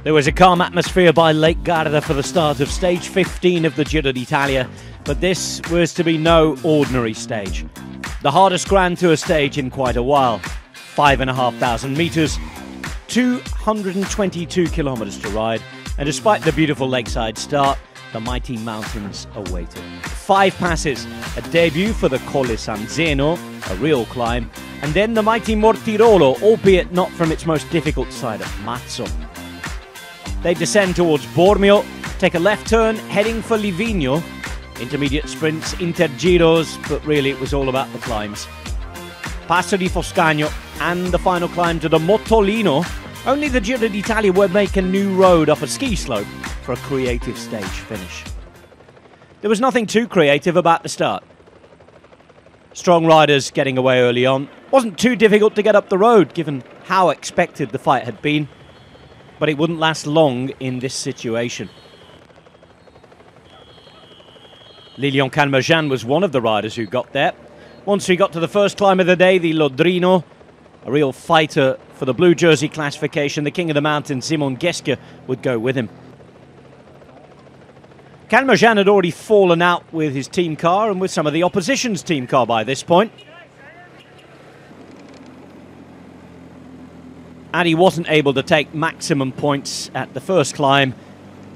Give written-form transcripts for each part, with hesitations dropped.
There was a calm atmosphere by Lake Garda for the start of stage 15 of the Giro D'Italia, but this was to be no ordinary stage. The hardest Grand Tour stage in quite a while. 5,500 metres, 222 kilometres to ride, and despite the beautiful lakeside start, the mighty mountains awaited. 5 passes, a debut for the Colle San Zeno, a real climb, and then the mighty Mortirolo, albeit not from its most difficult side at Mazzo. They descend towards Bormio, take a left turn, heading for Livigno. Intermediate sprints, intergiros, but really it was all about the climbs. Passo di Foscagno and the final climb to the Mottolino. Only the Giro d'Italia would make a new road up a ski slope for a creative stage finish. There was nothing too creative about the start. Strong riders getting away early on. Wasn't too difficult to get up the road given how expected the fight had been. But it wouldn't last long in this situation. Lilian Calmejean was one of the riders who got there. Once we got to the first climb of the day, the Lodrino, a real fighter for the blue jersey classification, the king of the mountain, Simon Geschke, would go with him. Calmejean had already fallen out with his team car and with some of the opposition's team car by this point. And he wasn't able to take maximum points at the first climb.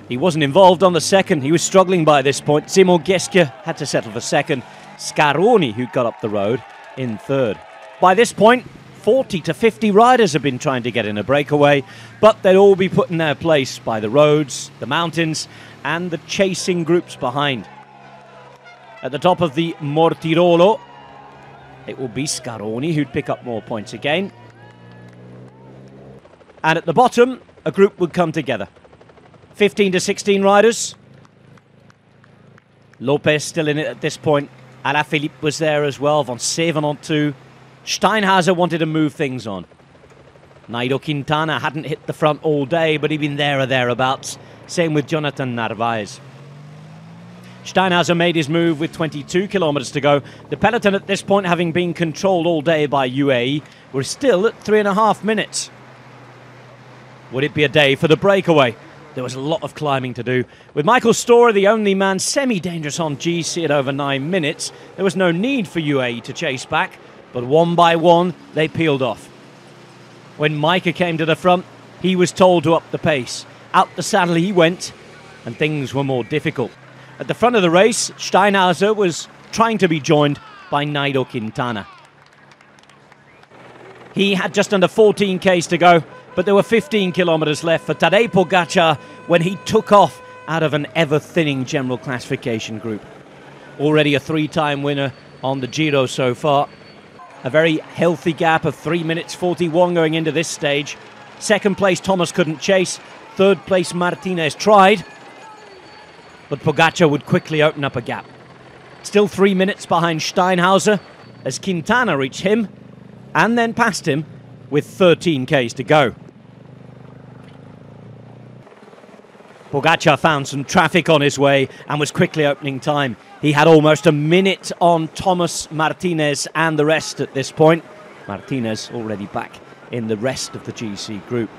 He wasn't involved on the second. He was struggling by this point. Simon Geschke had to settle for second. Scaroni, who got up the road, in third. By this point, 40 to 50 riders have been trying to get in a breakaway, but they'd all be put in their place by the roads, the mountains, and the chasing groups behind. At the top of the Mortirolo, it will be Scaroni who'd pick up more points again. And at the bottom, a group would come together. 15 to 16 riders. Lopez still in it at this point. Alaphilippe was there as well. Von Seven on 2. Steinhauser wanted to move things on. Nairo Quintana hadn't hit the front all day, but he'd been there or thereabouts. Same with Jonathan Narvaez. Steinhauser made his move with 22 kilometres to go. The peloton at this point, having been controlled all day by UAE, were still at 3.5 minutes. Would it be a day for the breakaway? There was a lot of climbing to do. With Michael Storer, the only man semi-dangerous on GC at over 9 minutes, there was no need for UAE to chase back, but one by one, they peeled off. When Micah came to the front, he was told to up the pace. Out the saddle he went, and things were more difficult. At the front of the race, Steinhauser was trying to be joined by Nairo Quintana. He had just under 14 Ks to go, but there were 15 kilometres left for Tadej Pogačar when he took off out of an ever-thinning general classification group. Already a 3-time winner on the Giro so far. A very healthy gap of 3 minutes 41 going into this stage. Second place, Thomas couldn't chase. Third place, Martinez tried. But Pogačar would quickly open up a gap. Still 3 minutes behind Steinhauser as Quintana reached him and then passed him with 13 Ks to go. Pogačar found some traffic on his way and was quickly opening time. He had almost a minute on Thomas, Martinez and the rest at this point. Martinez already back in the rest of the GC group.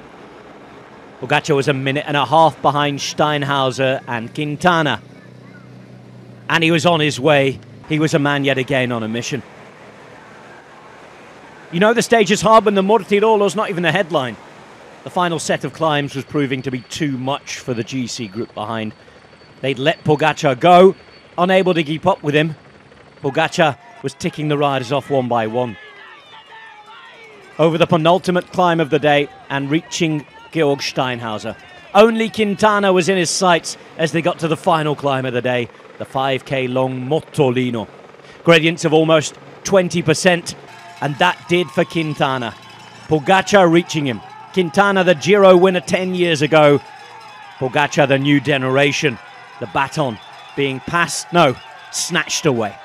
Pogačar was a minute and a half behind Steinhauser and Quintana. And he was on his way. He was a man yet again on a mission. You know the stage is hard when the Mortirolo's not even a headline. The final set of climbs was proving to be too much for the GC group behind. They'd let Pogačar go, unable to keep up with him. Pogačar was ticking the riders off one by one. Over the penultimate climb of the day and reaching Georg Steinhauser. Only Quintana was in his sights as they got to the final climb of the day, the 5K long Mottolino. Gradients of almost 20%, and that did for Quintana. Pogačar reaching him. Quintana, the Giro winner 10 years ago. Pogačar, the new generation. The baton being passed, no, snatched away.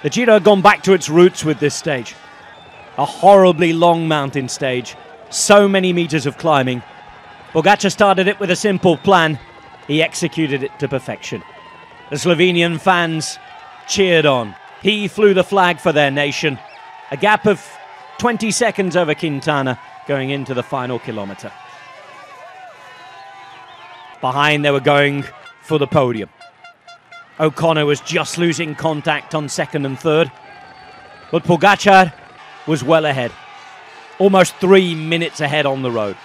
The Giro had gone back to its roots with this stage. A horribly long mountain stage. So many meters of climbing. Pogačar started it with a simple plan. He executed it to perfection. The Slovenian fans cheered on. He flew the flag for their nation. A gap of 20 seconds over Quintana, going into the final kilometre. Behind, they were going for the podium. O'Connor was just losing contact on second and third, but Pogačar was well ahead, almost 3 minutes ahead on the road,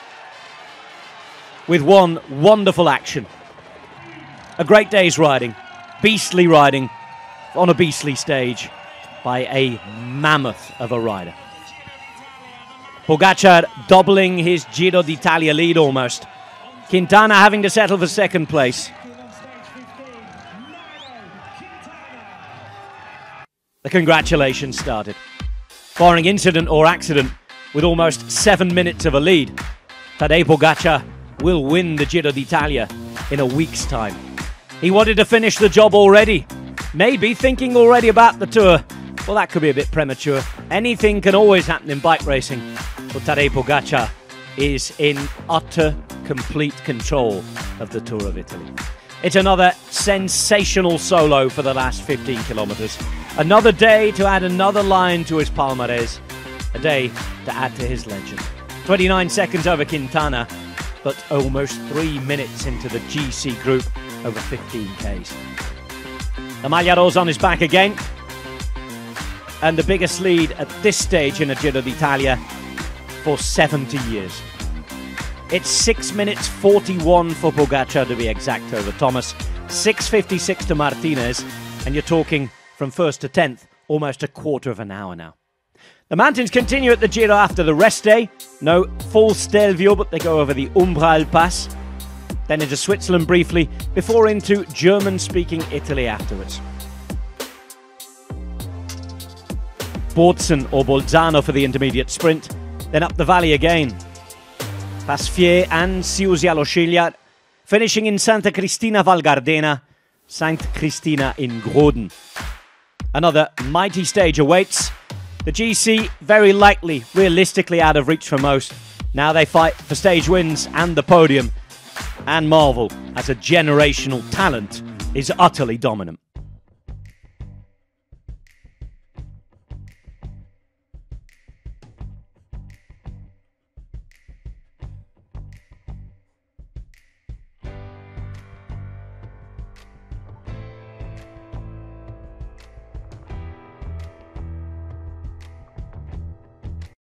with one wonderful action. A great day's riding, beastly riding on a beastly stage by a mammoth of a rider. Pogačar doubling his Giro d'Italia lead almost. Quintana having to settle for second place. The congratulations started. Barring incident or accident, with almost 7 minutes of a lead, Tadej Pogačar will win the Giro d'Italia in a week's time. He wanted to finish the job already, maybe thinking already about the Tour. Well, that could be a bit premature. Anything can always happen in bike racing, but Tadej Pogačar is in utter, complete control of the Tour of Italy. It's another sensational solo for the last 15 kilometres. Another day to add another line to his palmarès. A day to add to his legend. 29 seconds over Quintana, but almost 3 minutes into the GC group over 15 Ks. The Maglia Rosa on his back again. And the biggest lead at this stage in a Giro d'Italia for 70 years. It's 6 minutes 41 for Pogačar to be exact over Thomas, 6:56 to Martinez, and you're talking from 1st to 10th, almost a quarter of an hour now. The mountains continue at the Giro after the rest day. No full Stelvio, but they go over the Umbral Pass, then into Switzerland briefly, before into German-speaking Italy afterwards. Bozen or Bolzano for the intermediate sprint, then up the valley again. Past Fier and Ciusi allo Sciglia, finishing in Santa Cristina Val Gardena, St. Cristina in Groden. Another mighty stage awaits. The GC very likely, realistically out of reach for most. Now they fight for stage wins and the podium, and marvel as a generational talent is utterly dominant.